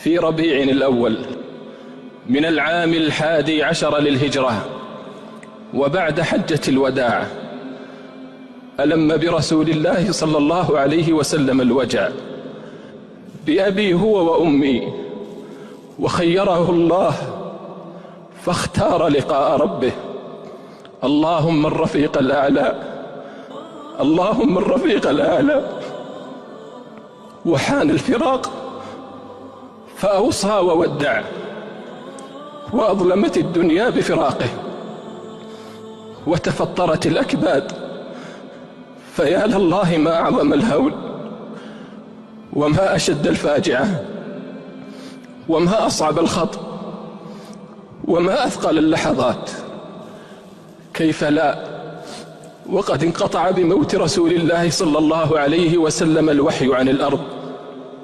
في ربيع الأول من العام 11 للهجرة وبعد حجة الوداع، ألم برسول الله صلى الله عليه وسلم الوجع بأبي هو وأمي، وخيره الله فاختار لقاء ربه. اللهم الرفيق الأعلى، اللهم الرفيق الأعلى. وحان الفراق فأوصى وودع، وأظلمت الدنيا بفراقه، وتفطرت الأكباد. فيا لله ما أعظم الهول، وما أشد الفاجعة، وما أصعب الخط، وما أثقل اللحظات. كيف لا وقد انقطع بموت رسول الله صلى الله عليه وسلم الوحي عن الأرض،